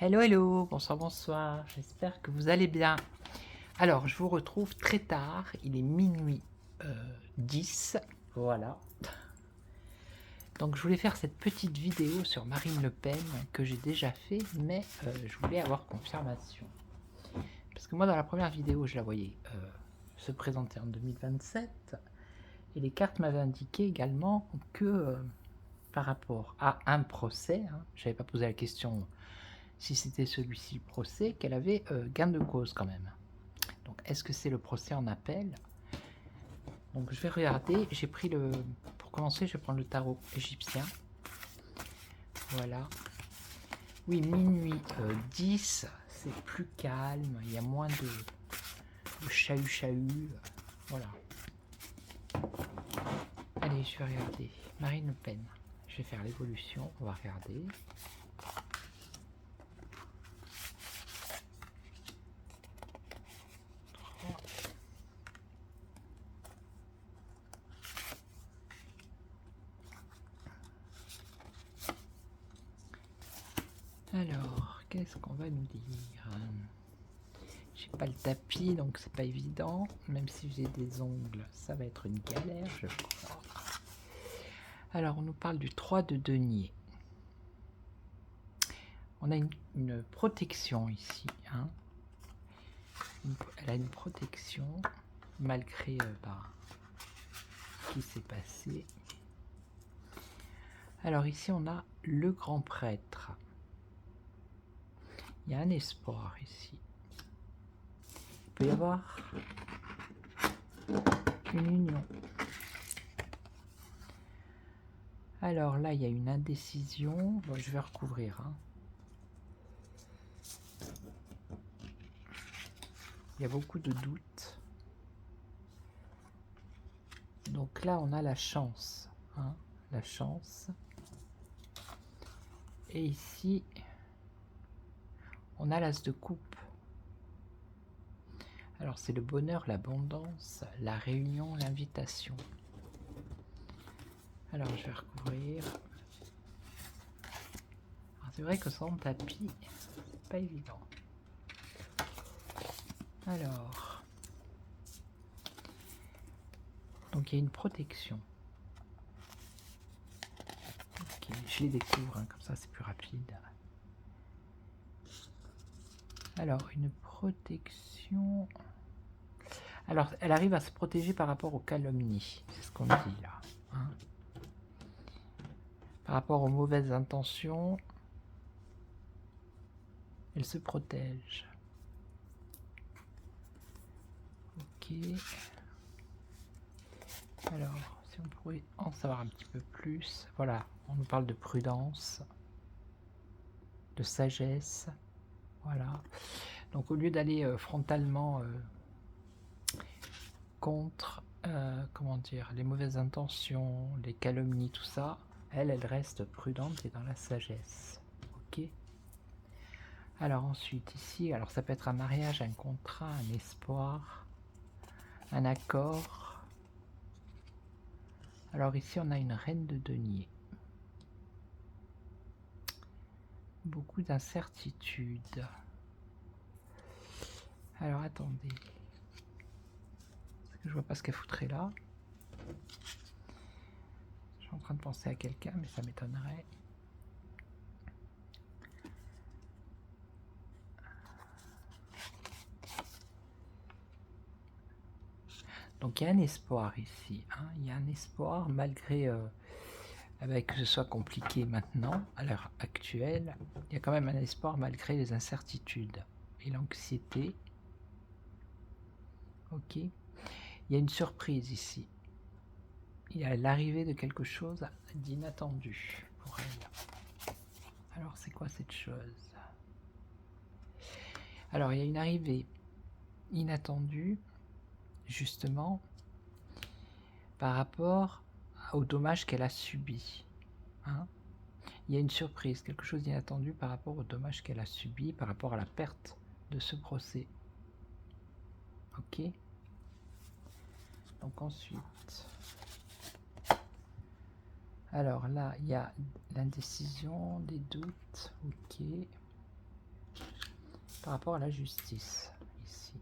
Hello, hello, bonsoir, bonsoir, j'espère que vous allez bien. Alors, je vous retrouve très tard, il est minuit 10, voilà. Donc, je voulais faire cette petite vidéo sur Marine Le Pen que j'ai déjà fait, mais je voulais avoir confirmation. Parce que moi, dans la première vidéo, je la voyais se présenter en 2027, et les cartes m'avaient indiqué également que par rapport à un procès, je n'avais pas posé la question si c'était celui-ci le procès, qu'elle avait gain de cause quand même. Donc est-ce que c'est le procès en appel? Donc je vais regarder, j'ai pris le... Pour commencer, je vais prendre le tarot égyptien. Voilà. Oui, minuit 10, c'est plus calme, il y a moins de chahut-chahut. Voilà. Allez, je vais regarder. Marine Le Pen. Je vais faire l'évolution, on va regarder. Alors, qu'est-ce qu'on va nous dire? J'ai pas le tapis, donc c'est pas évident. Même si j'ai des ongles, ça va être une galère, je crois. Alors, on nous parle du 3 de denier. On a une protection ici. Elle a une protection, malgré ce qui s'est passé. Alors ici, on a le grand prêtre. Il y a un espoir ici. Il peut y avoir une union. Alors là, il y a une indécision. Bon, je vais recouvrir. Il y a beaucoup de doutes. Donc là, on a la chance. La chance. Et ici, on a l'as de coupe. Alors c'est le bonheur, l'abondance, la réunion, l'invitation. Alors je vais recouvrir. C'est vrai que sans tapis, c'est pas évident. Alors, donc il y a une protection. Ok, je les découvre, comme ça c'est plus rapide. Alors, une protection. Alors, elle arrive à se protéger par rapport aux calomnies. C'est ce qu'on dit là. Par rapport aux mauvaises intentions, elle se protège. Ok. Alors, si on pourrait en savoir un petit peu plus. Voilà, on nous parle de prudence, de sagesse. Voilà. Donc au lieu d'aller frontalement contre, comment dire, les mauvaises intentions, les calomnies, tout ça, elle reste prudente et dans la sagesse. Ok. Alors ensuite ici, alors ça peut être un mariage, un contrat, un espoir, un accord. Alors ici on a une reine de denier. Beaucoup d'incertitudes. Alors attendez. Parce que je vois pas ce qu'elle foutrait là. Je suis en train de penser à quelqu'un, mais ça m'étonnerait. Donc il y a un espoir ici. Il y a un espoir malgré que ce soit compliqué maintenant, à l'heure actuelle. Il y a quand même un espoir malgré les incertitudes et l'anxiété. Ok. Il y a une surprise ici. Il y a l'arrivée de quelque chose d'inattendu pour elle. Alors c'est quoi cette chose? Alors il y a une arrivée inattendue, justement, par rapport au dommage qu'elle a subi. Il y a une surprise, quelque chose d'inattendu par rapport au dommage qu'elle a subi, par rapport à la perte de ce procès. Ok. Donc ensuite, alors là, il y a l'indécision, des doutes. Ok. par rapport à la justice, ici.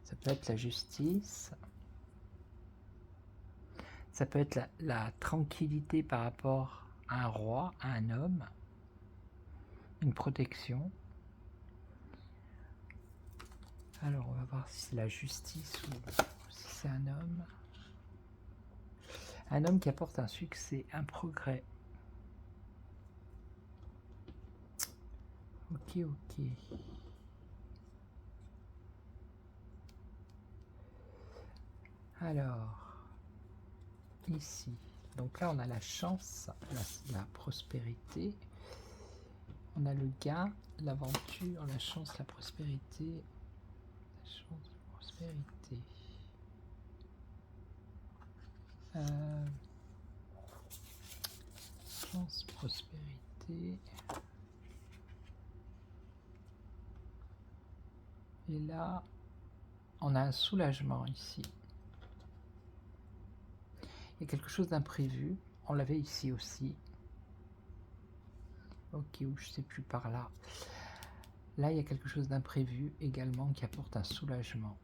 Ça peut être la justice, ça peut être la tranquillité par rapport à un roi, à un homme, une protection. Alors, on va voir si c'est la justice ou si c'est un homme. Un homme qui apporte un succès, un progrès. Ok, ok. Alors, ici, donc là on a la chance, la prospérité, on a le gain, l'aventure, la chance, la prospérité, la chance, la prospérité. Chance, prospérité. Et là, on a un soulagement ici. Il y a quelque chose d'imprévu. On l'avait ici aussi. Ok, ou je sais plus par là. Là, il y a quelque chose d'imprévu également qui apporte un soulagement.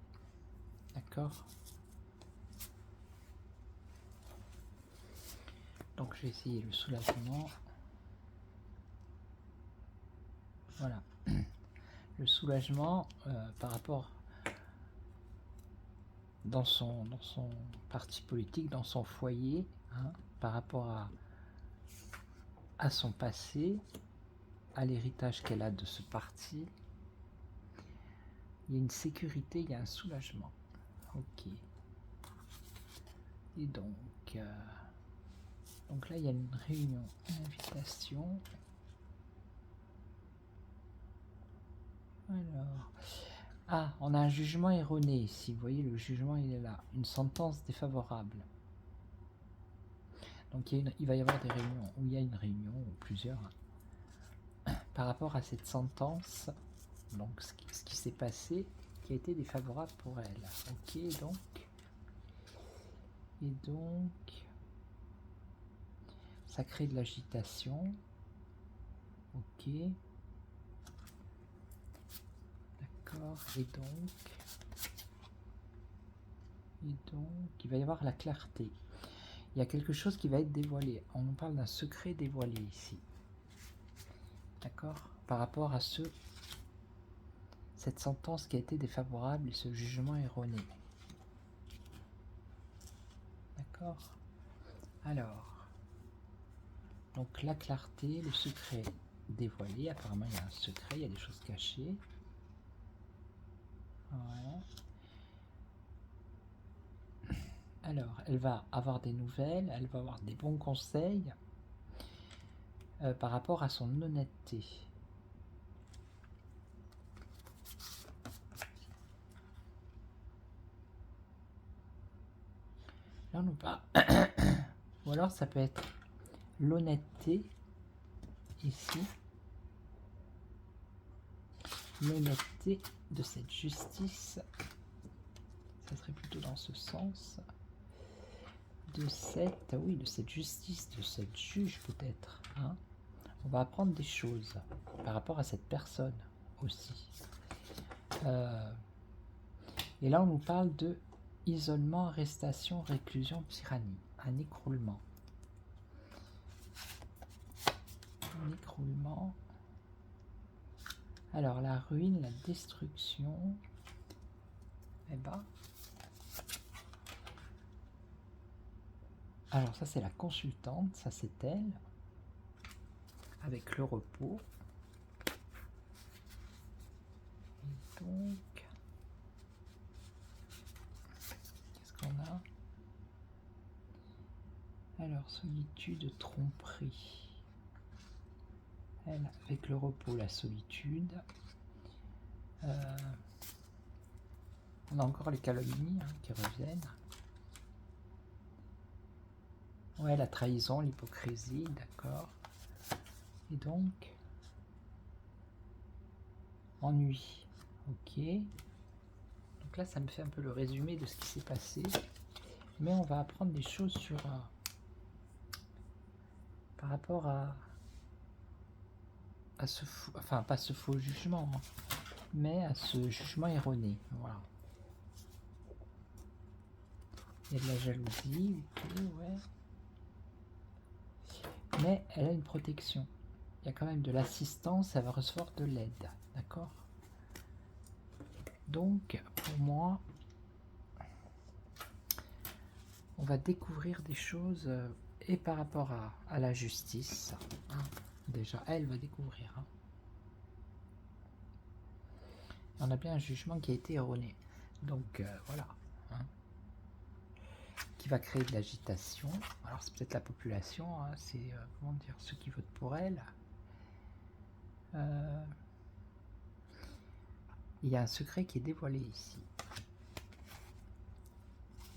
D'accord? Donc, je vais essayer le soulagement. Voilà. Le soulagement par rapport dans son parti politique, dans son foyer, hein, par rapport à son passé, à l'héritage qu'elle a de ce parti. Il y a une sécurité, il y a un soulagement. Ok. Et donc là, il y a une réunion, une invitation. Alors, on a un jugement erroné ici. Vous voyez, le jugement, il est là. Une sentence défavorable. Donc, il va y avoir des réunions, ou il y a une réunion, ou plusieurs, par rapport à cette sentence, donc ce qui s'est passé, qui a été défavorable pour elle. Ok, donc, ça crée de l'agitation. Ok. D'accord, et donc, il va y avoir la clarté. Il y a quelque chose qui va être dévoilé. On nous parle d'un secret dévoilé ici. D'accord? Par rapport à cette sentence qui a été défavorable et ce jugement erroné. D'accord? Alors, donc la clarté, le secret dévoilé. Apparemment, il y a un secret, il y a des choses cachées. Ouais. Alors, elle va avoir des nouvelles, elle va avoir des bons conseils par rapport à son honnêteté. Là, on nous parle. Ou alors, ça peut être l'honnêteté, ici. L'honnêteté de cette justice. Ça serait plutôt dans ce sens. De cette justice, de cette juge peut-être. Hein. On va apprendre des choses par rapport à cette personne aussi. Et là, on nous parle de isolement, arrestation, réclusion, tyrannie. Un écroulement. Un écroulement. Alors, la ruine, la destruction. Eh ben. Alors, ça, c'est la consultante. Ça, c'est elle. Avec le repos. Et donc, qu'est-ce qu'on a? Alors, solitude, tromperie. Elle, avec le repos, la solitude. On a encore les calomnies qui reviennent. Ouais, la trahison, l'hypocrisie, d'accord. Et donc, ennui. Ok. Donc là, ça me fait un peu le résumé de ce qui s'est passé. Mais on va apprendre des choses sur par rapport enfin pas ce faux jugement, hein, mais à ce jugement erroné. Voilà. Il y a de la jalousie, ok, ouais. Mais elle a une protection. Il y a quand même de l'assistance, elle va recevoir de l'aide, d'accord? Donc, pour moi, on va découvrir des choses et par rapport à la justice. Hein, déjà, elle va découvrir. Hein. On a bien un jugement qui a été erroné. Donc, voilà. Hein, qui va créer de l'agitation. Alors, c'est peut-être la population, hein, c'est, comment dire, ceux qui votent pour elle. Il y a un secret qui est dévoilé ici.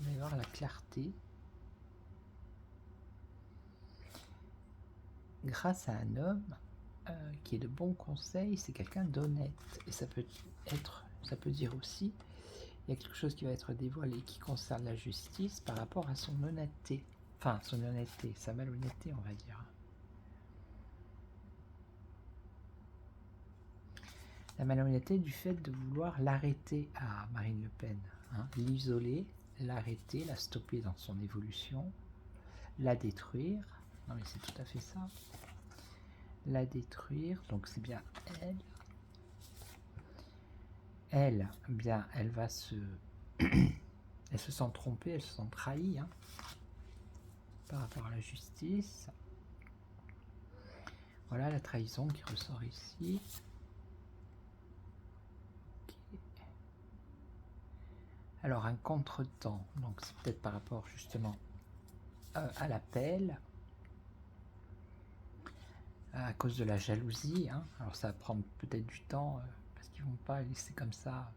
Il va y avoir la clarté. Grâce à un homme qui est de bons conseils, c'est quelqu'un d'honnête. Et ça peut dire aussi, il y a quelque chose qui va être dévoilé qui concerne la justice par rapport à son honnêteté. Enfin, son honnêteté, sa malhonnêteté, on va dire. La malhonnêteté du fait de vouloir l'arrêter à Marine Le Pen. Hein, l'isoler, l'arrêter, la stopper dans son évolution, la détruire. Non mais c'est tout à fait ça. La détruire, donc c'est bien elle. Elle, bien, elle va se... elle se sent trompée, elle se sent trahie hein, par rapport à la justice. Voilà la trahison qui ressort ici. Okay. Alors un contretemps, donc c'est peut-être par rapport justement à l'appel, à cause de la jalousie. Hein. Alors ça va prendre peut-être du temps, parce qu'ils vont pas laisser comme ça.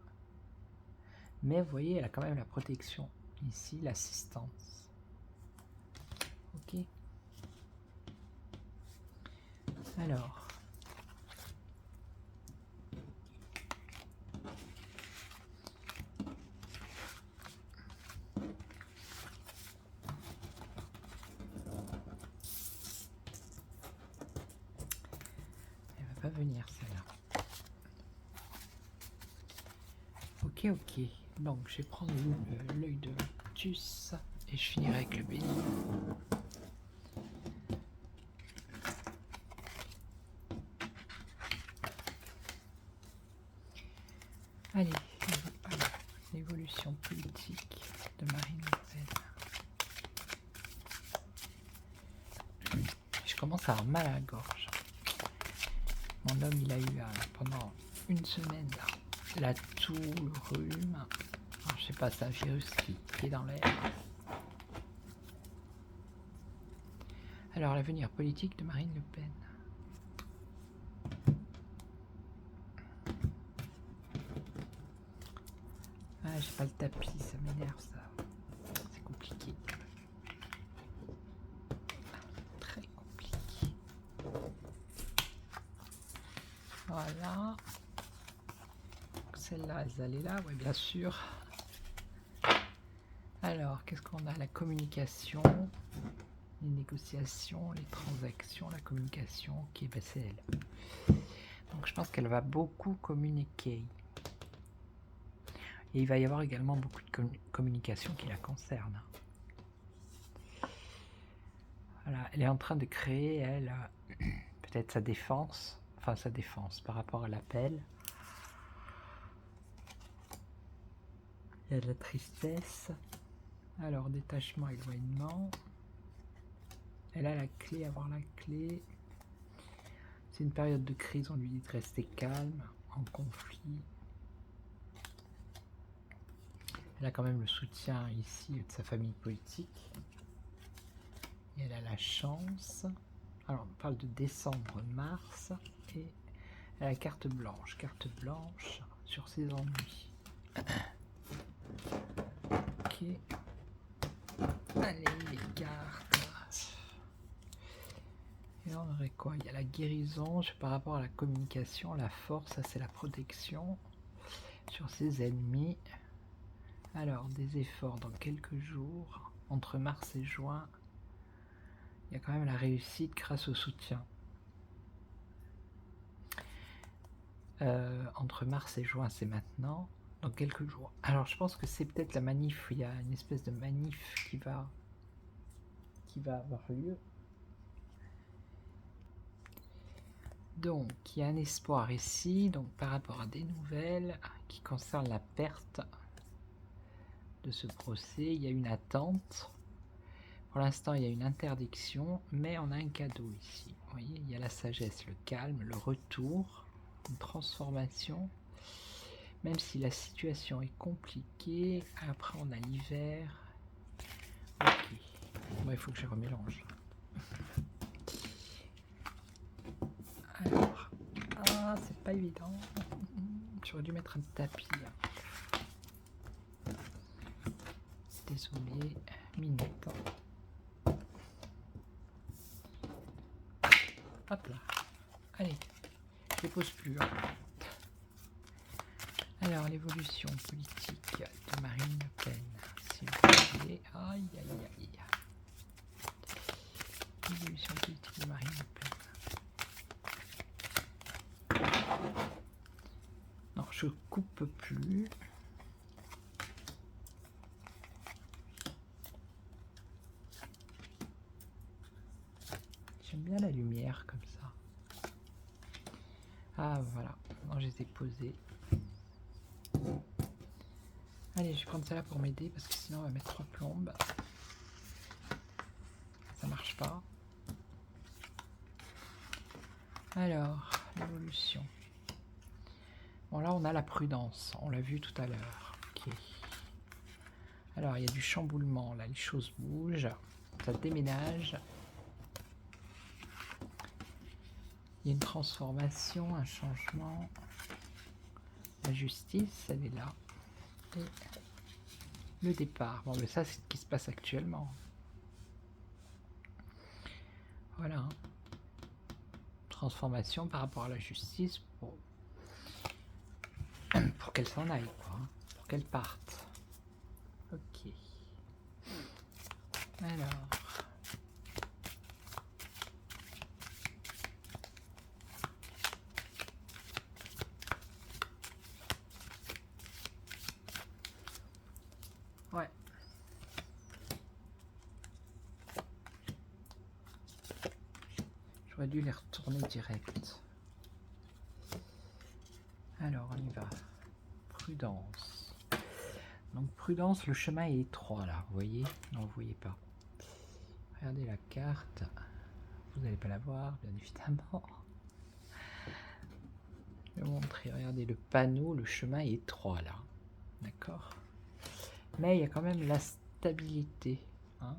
Mais vous voyez, elle a quand même la protection. Ici, l'assistance. Ok. Alors. Elle va pas venir celle-là. Ok, ok. Donc je vais prendre l'œil de Lotus et je finirai avec le bélier. Allez, l'évolution politique de Marine Le Pen. Je commence à avoir mal à la gorge. Mon homme, il a eu pendant une semaine la toux, le rhume. Alors, je sais pas, c'est un virus qui est dans l'air. Alors, l'avenir politique de Marine Le Pen. Ah, j'ai pas le tapis, ça m'énerve ça. C'est compliqué. Très compliqué. Voilà. Celle-là, elle est là, oui, bien sûr. Alors, qu'est-ce qu'on a? La communication, les négociations, les transactions, la communication. Ok, ben c'est elle. Donc, je pense qu'elle va beaucoup communiquer. Et il va y avoir également beaucoup de communication qui la concerne. Voilà, elle est en train de créer, elle, peut-être sa défense, enfin sa défense par rapport à l'appel. Il y a de la tristesse. Alors, détachement, éloignement. Elle a la clé, avoir la clé. C'est une période de crise, on lui dit de rester calme, en conflit. Elle a quand même le soutien ici de sa famille politique. Et elle a la chance. Alors, on parle de décembre, mars. Et elle a la carte blanche sur ses ennuis. Ok. Allez, les cartes. Et là, on aurait quoi? Il y a la guérison, par rapport à la communication, la force, ça c'est la protection sur ses ennemis. Alors, des efforts dans quelques jours, entre mars et juin, il y a quand même la réussite grâce au soutien. Entre mars et juin, c'est maintenant, dans quelques jours. Alors je pense que c'est peut-être la manif, il y a une espèce de manif qui va avoir lieu. Donc il y a un espoir ici, donc par rapport à des nouvelles qui concernent la perte de ce procès, il y a une attente. Pour l'instant, il y a une interdiction, mais on a un cadeau ici. Vous voyez, il y a la sagesse, le calme, le retour, une transformation. Même si la situation est compliquée, après on a l'hiver. Ok, bon, il faut que je remélange. Alors, c'est pas évident. J'aurais dû mettre un tapis. Désolé, minute. Hop là. Allez, je ne pose plus. Alors, l'évolution politique de Marine Le Pen. Si vous voulez. Aïe, aïe, aïe. L'évolution politique de Marine Le Pen. Non, je coupe plus. J'aime bien la lumière comme ça. Ah voilà, non, je les ai posés. Allez, je vais prendre celle-là pour m'aider parce que sinon on va mettre 3 plombes. Ça marche pas. Alors, l'évolution. Bon là on a la prudence, on l'a vu tout à l'heure. Ok. Alors il y a du chamboulement, là les choses bougent, ça déménage. Il y a une transformation, un changement. La justice, elle est là. Et le départ. Bon, mais ça, c'est ce qui se passe actuellement. Voilà. Transformation par rapport à la justice pour qu'elle s'en aille, quoi. Pour qu'elle parte. Ok. Alors. Ouais. J'aurais dû les retourner direct. Alors, on y va. Prudence. Donc, prudence, le chemin est étroit, là. Vous voyez? Non, vous voyez pas. Regardez la carte. Vous n'allez pas la voir, bien évidemment. Je vais vous montrer. Regardez le panneau, le chemin est étroit, là. D'accord? Mais il y a quand même la stabilité. Hein.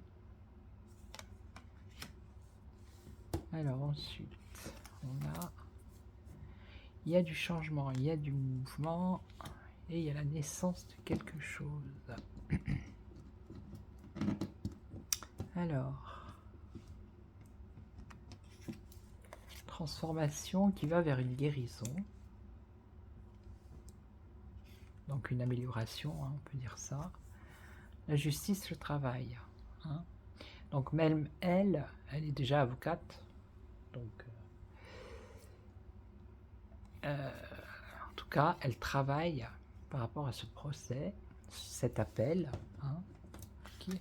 Alors ensuite, il y a du changement, il y a du mouvement et il y a la naissance de quelque chose. Alors, transformation qui va vers une guérison. Donc une amélioration, hein, on peut dire ça. La justice, le travail. Hein. Donc même elle est déjà avocate. Donc, en tout cas, elle travaille par rapport à ce procès, cet appel. Hein. Okay.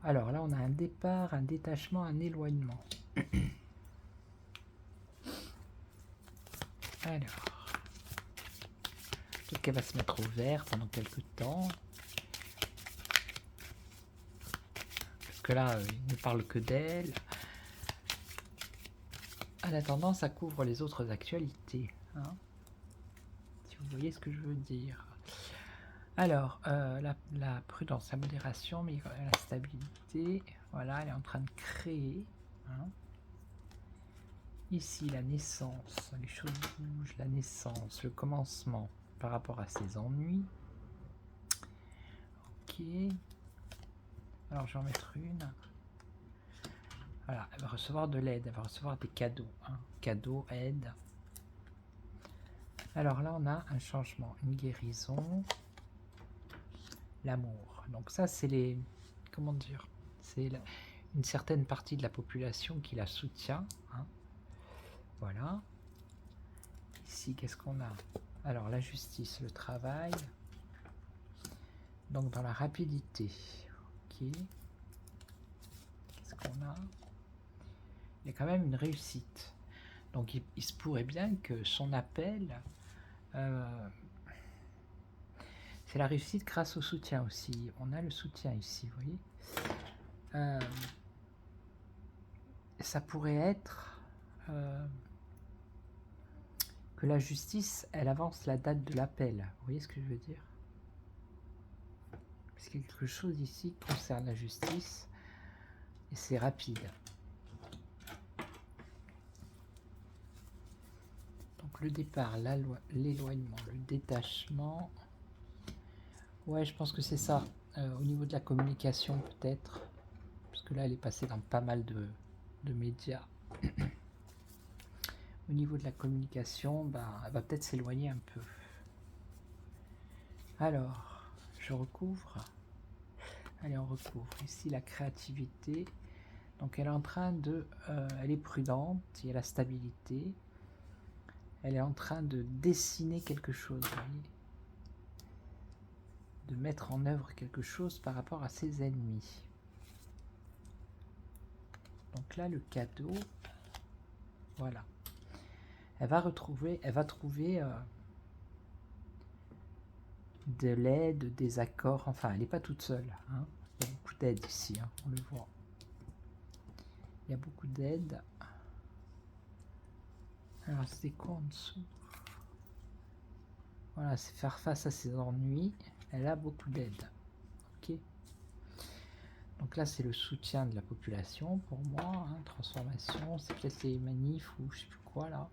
Alors là, on a un départ, un détachement, un éloignement. Alors, peut-être qu'elle va se mettre au vert pendant quelques temps. Parce que là, il ne parle que d'elle. En attendant, ça couvre les autres actualités. Hein, si vous voyez ce que je veux dire. Alors, la prudence, la modération, mais la stabilité, voilà, elle est en train de créer. Hein. Ici, la naissance, les choses bougent, la naissance, le commencement par rapport à ses ennuis. Ok. Alors, je vais en mettre une. Voilà, elle va recevoir de l'aide, elle va recevoir des cadeaux. Hein. Cadeaux, aide. Alors là, on a un changement, une guérison, l'amour. Donc ça, c'est les... Comment dire? C'est une certaine partie de la population qui la soutient. Hein. Voilà. ici, qu'est-ce qu'on a? Alors, la justice, le travail. Donc, dans la rapidité. Ok. Qu'est-ce qu'on a? Il y a quand même une réussite. Donc, il se pourrait bien que son appel... c'est la réussite grâce au soutien aussi. On a le soutien ici, vous voyez. Ça pourrait être que la justice, elle avance la date de l'appel. Vous voyez ce que je veux dire? Parce qu'il y a quelque chose ici qui concerne la justice et c'est rapide. Donc le départ, l'éloignement, le détachement. Ouais, je pense que c'est ça. Au niveau de la communication peut-être. Parce que là, elle est passée dans pas mal de médias. Au niveau de la communication, elle va peut-être s'éloigner un peu. Alors, je recouvre. Allez, on recouvre. Ici, la créativité. Donc, elle est en train de... elle est prudente, il y a la stabilité. Elle est en train de dessiner quelque chose, vous voyez, de mettre en œuvre quelque chose par rapport à ses ennemis. Donc là, le cadeau, voilà. Elle va trouver de l'aide, des accords. Enfin, elle n'est pas toute seule. Hein. Il y a beaucoup d'aide ici, hein, on le voit. Il y a beaucoup d'aide. Alors, c'est quoi en dessous? Voilà, c'est faire face à ses ennuis. Elle a beaucoup d'aide. Ok. Donc là, c'est le soutien de la population pour moi. Hein, transformation, c'est peut-être les manifs ou je sais plus quoi là.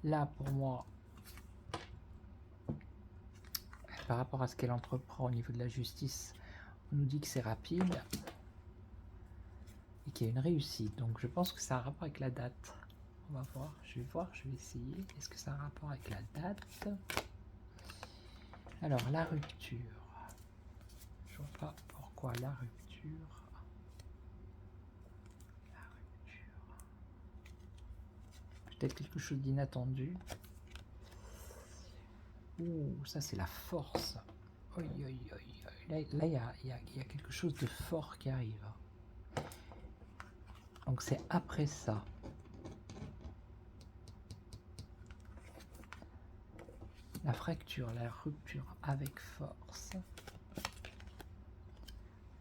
Là, pour moi, par rapport à ce qu'elle entreprend au niveau de la justice, on nous dit que c'est rapide et qu'il y a une réussite. Donc je pense que ça a un rapport avec la date. On va voir, je vais essayer. Est-ce que ça a un rapport avec la date? Alors, la rupture. Je vois pas pourquoi la rupture. La rupture. Peut-être quelque chose d'inattendu. Ouh, ça c'est la force. Oi, oi, oi. Là, il y a quelque chose de fort qui arrive. Donc c'est après ça. La fracture, la rupture avec force.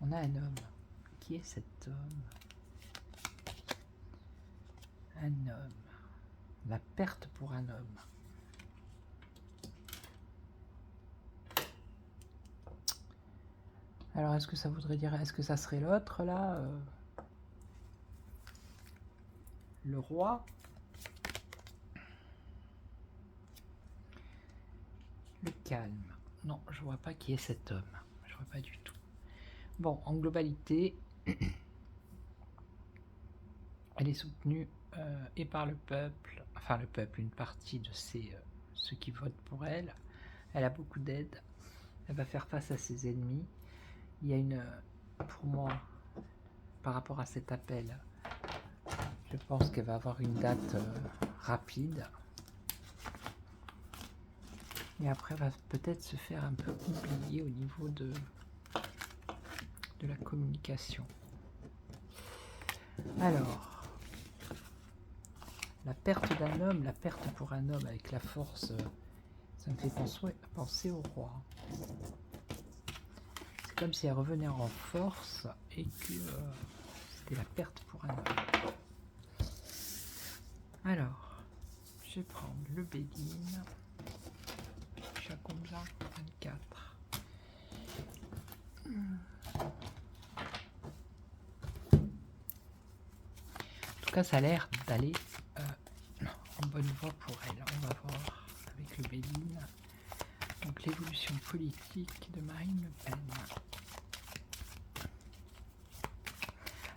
On a un homme. Qui est cet homme? Un homme. La perte pour un homme. Alors, est-ce que ça voudrait dire... Est-ce que ça serait l'autre, là le roi? Le calme. Non, je vois pas qui est cet homme. Je vois pas du tout. Bon, en globalité, elle est soutenue et par le peuple, enfin le peuple, une partie de ceux qui votent pour elle. Elle a beaucoup d'aide. Elle va faire face à ses ennemis. Il y a une, pour moi, par rapport à cet appel, je pense qu'elle va avoir une date rapide. Et après, elle va peut-être se faire un peu oublier au niveau de la communication. Alors, la perte d'un homme, la perte pour un homme avec la force, ça me fait penser au roi. C'est comme si elle revenait en force et que c'était la perte pour un homme. Alors, je vais prendre le Béline. Je suis à combien? 24. En tout cas, ça a l'air d'aller en bonne voie pour elle. On va voir avec le Béline. Donc l'évolution politique de Marine Le Pen.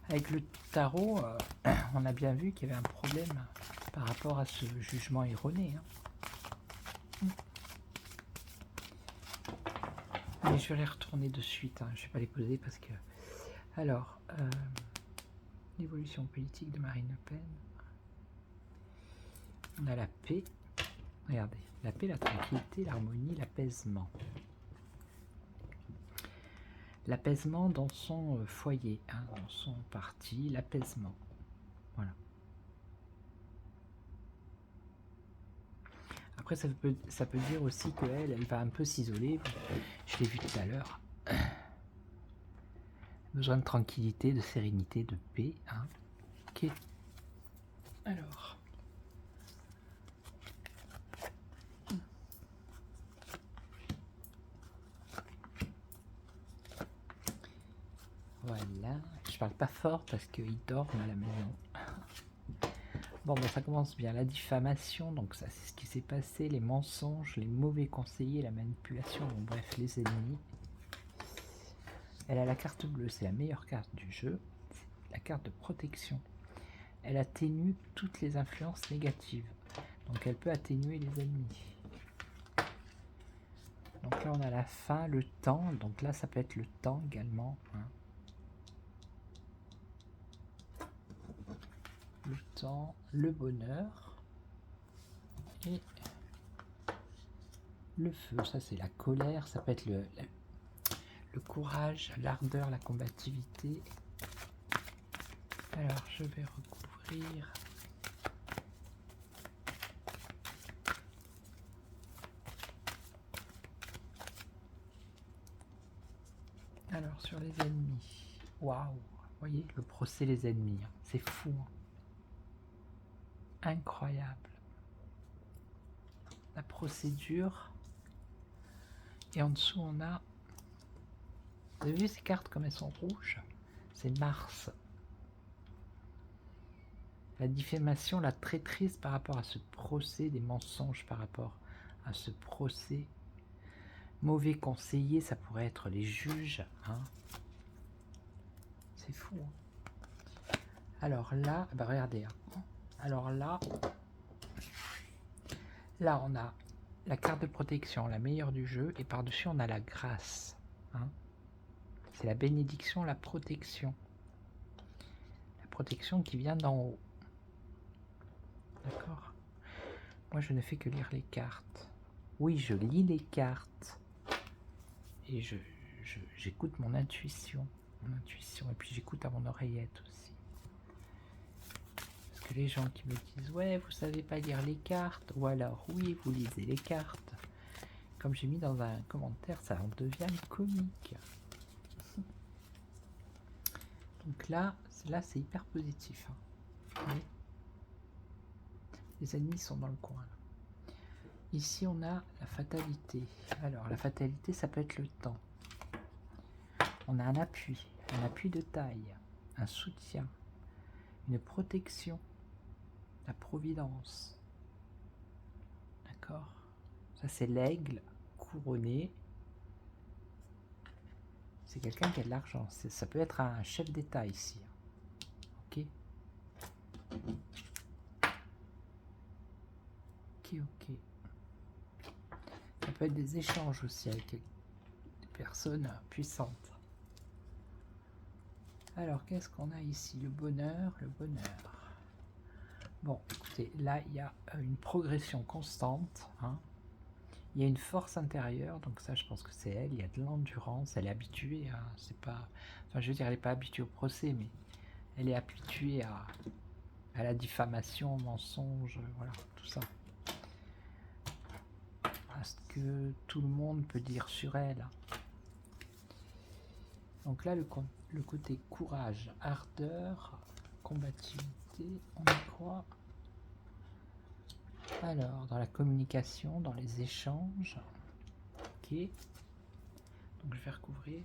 Avec le tarot, on a bien vu qu'il y avait un problème par rapport à ce jugement erroné. Hein. Mais je vais les retourner de suite, hein. Je ne vais pas les poser parce que... Alors, l'évolution politique de Marine Le Pen. On a la paix. Regardez, la paix, la tranquillité, l'harmonie, l'apaisement. L'apaisement dans son foyer, hein, dans son parti, l'apaisement. Voilà. Après, ça peut dire aussi qu'elle, elle va un peu s'isoler. Je l'ai vu tout à l'heure. Besoin de tranquillité, de sérénité, de paix. Hein. Ok. Alors. Voilà. Je parle pas fort parce qu'ils dorment à la maison. Bon, ben ça commence bien. La diffamation, donc ça c'est ce qui s'est passé, les mensonges, les mauvais conseillers, la manipulation, bon, bref, les ennemis. Elle a la carte bleue, c'est la meilleure carte du jeu. C'est la carte de protection. Elle atténue toutes les influences négatives. Donc elle peut atténuer les ennemis. Donc là on a la fin, le temps. Donc là ça peut être le temps également. Hein. Le temps, le bonheur et le feu. Ça c'est la colère, ça peut être le courage, l'ardeur, la combativité. Alors je vais recouvrir. Alors sur les ennemis. Waouh, vous voyez le procès des ennemis, hein. C'est fou. Hein. Incroyable. La procédure. Et en dessous on a. Vous avez vu ces cartes comme elles sont rouges? C'est Mars. La diffamation, la traîtrise par rapport à ce procès, des mensonges par rapport à ce procès. Mauvais conseiller, ça pourrait être les juges. Hein. C'est fou. Hein. Alors là, bah regardez. Hein. Alors là on a la carte de protection, la meilleure du jeu, et par-dessus on a la grâce. Hein. C'est la bénédiction, la protection. La protection qui vient d'en haut. D'accord. Moi je ne fais que lire les cartes. Oui, je lis les cartes. Et j'écoute mon intuition. Et puis j'écoute à mon oreillette aussi. Parce que les gens qui me disent « Ouais, vous savez pas lire les cartes » ou alors « Oui, vous lisez les cartes », comme j'ai mis dans un commentaire, ça en devient comique. Donc là c'est hyper positif. Hein. Oui. Les ennemis sont dans le coin. Là. Ici on a la fatalité. Alors la fatalité, ça peut être le temps. On a un appui de taille, un soutien, une protection, la providence. D'accord? Ça c'est l'aigle couronné. C'est quelqu'un qui a de l'argent. Ça peut être un chef d'État ici. Ok? Ok. Ça peut être des échanges aussi avec des personnes puissantes. Alors, qu'est-ce qu'on a ici? Le bonheur. Bon, écoutez, là, il y a une progression constante. Hein. Il y a une force intérieure, donc ça, je pense que c'est elle. Il y a de l'endurance. Elle est habituée à... C'est pas... Enfin, je veux dire, elle n'est pas habituée au procès, mais elle est habituée à la diffamation, au mensonge, voilà, tout ça. Ce que tout le monde peut dire sur elle. Donc là, le côté courage, ardeur, combativité, on y croit. Alors, dans la communication, dans les échanges. Ok. Donc je vais recouvrir.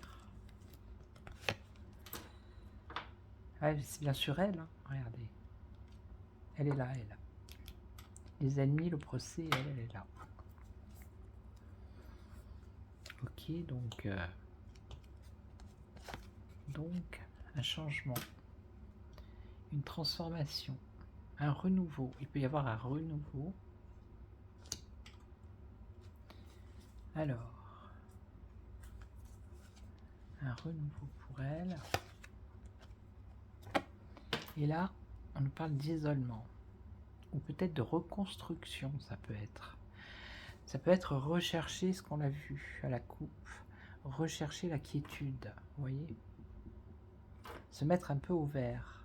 Ah, c'est bien sûr elle, hein. Regardez. Elle est là, elle. Les ennemis, le procès, elle est là. Ok, donc un changement, une transformation, un renouveau. Il peut y avoir un renouveau. Alors, un renouveau pour elle. Et là, on nous parle d'isolement. Ou peut-être de reconstruction, ça peut être. Ça peut être rechercher ce qu'on a vu à la coupe, rechercher la quiétude, vous voyez, se mettre un peu au vert.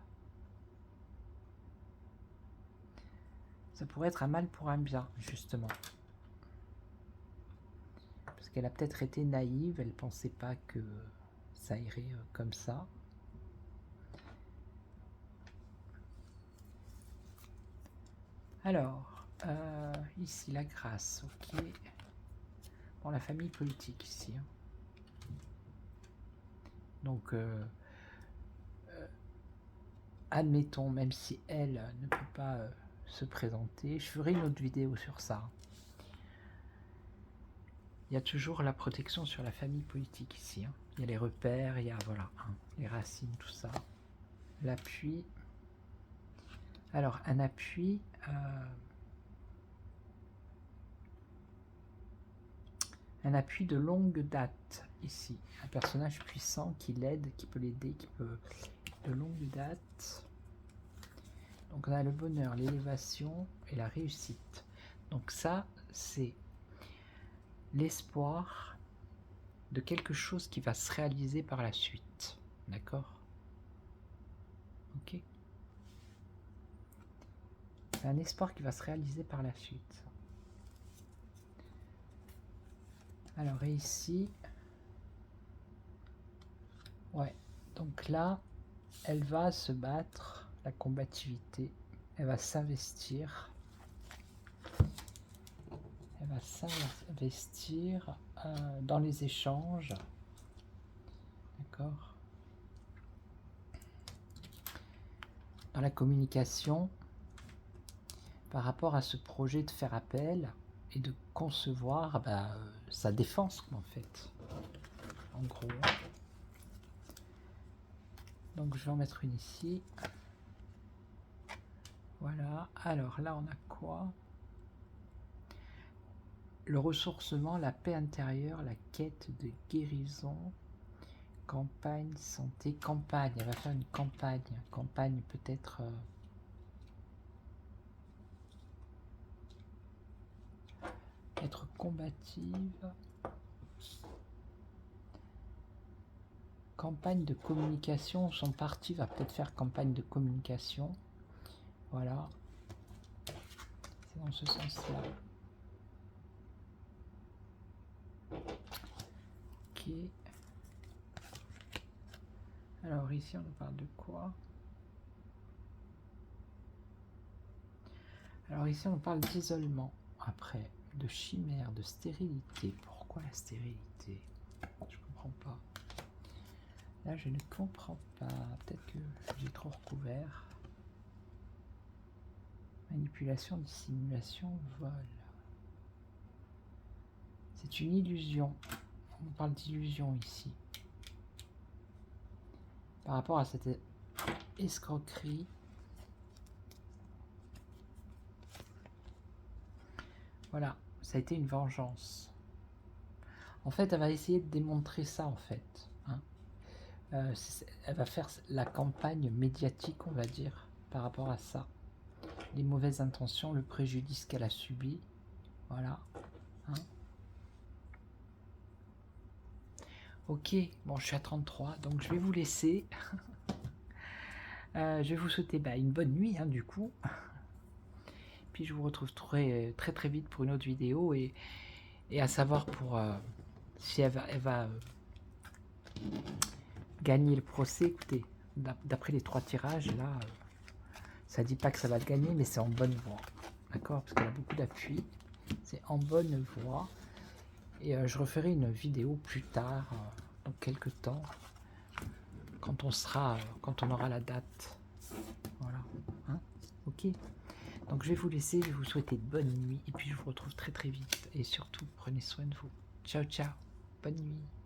Ça pourrait être un mal pour un bien, justement. Parce qu'elle a peut-être été naïve, elle ne pensait pas que ça irait comme ça. Alors, ici la grâce, ok. Bon, la famille politique ici. Hein. Donc, admettons, même si elle ne peut pas se présenter, je ferai une autre vidéo sur ça. Il y a toujours la protection sur la famille politique ici. Hein. Il y a les repères, il y a voilà, hein, les racines, tout ça. L'appui. Alors, un appui... un appui de longue date ici. Un personnage puissant qui l'aide, qui peut l'aider, qui peut... de longue date. Donc on a le bonheur, l'élévation et la réussite. Donc ça, c'est l'espoir de quelque chose qui va se réaliser par la suite. D'accord? Ok. C'est un espoir qui va se réaliser par la suite. Alors et ici, ouais, donc là, elle va se battre, la combativité, elle va s'investir. Elle va s'investir dans les échanges. D'accord? Dans la communication par rapport à ce projet de faire appel et de concevoir sa défense en fait. En gros. Donc je vais en mettre une ici. Voilà. Alors là on a quoi? Le ressourcement, la paix intérieure, la quête de guérison, campagne, santé, campagne. Elle va faire une campagne. Campagne peut-être... être combative. Campagne de communication. Son parti va peut-être faire campagne de communication. Voilà. C'est dans ce sens-là. Ok. Alors ici on nous parle de quoi? Alors ici on parle d'isolement. Après, de chimère, de stérilité. Pourquoi la stérilité? Je comprends pas. Là je ne comprends pas. Peut-être que j'ai trop recouvert. Manipulation, dissimulation, vol. C'est une illusion. On parle d'illusion ici. Par rapport à cette escroquerie. Voilà, ça a été une vengeance. En fait, elle va essayer de démontrer ça, en fait. Hein. Elle va faire la campagne médiatique, on va dire, par rapport à ça. Les mauvaises intentions, le préjudice qu'elle a subi. Voilà. Hein. Ok, bon, je suis à 33, donc je vais vous laisser. Je vais vous souhaiter une bonne nuit, hein, du coup. Puis je vous retrouve très très vite pour une autre vidéo. Et à savoir pour si elle va gagner le procès. Écoutez, d'après les 3 tirages, là, ça dit pas que ça va le gagner, mais c'est en bonne voie. D'accord? Parce qu'elle a beaucoup d'appui. C'est en bonne voie. Et je referai une vidéo plus tard, dans quelques temps, quand on aura la date. Voilà. Hein? Ok. Donc je vais vous laisser, je vais vous souhaiter de bonne nuit. Et puis je vous retrouve très très vite. Et surtout, prenez soin de vous. Ciao, ciao. Bonne nuit.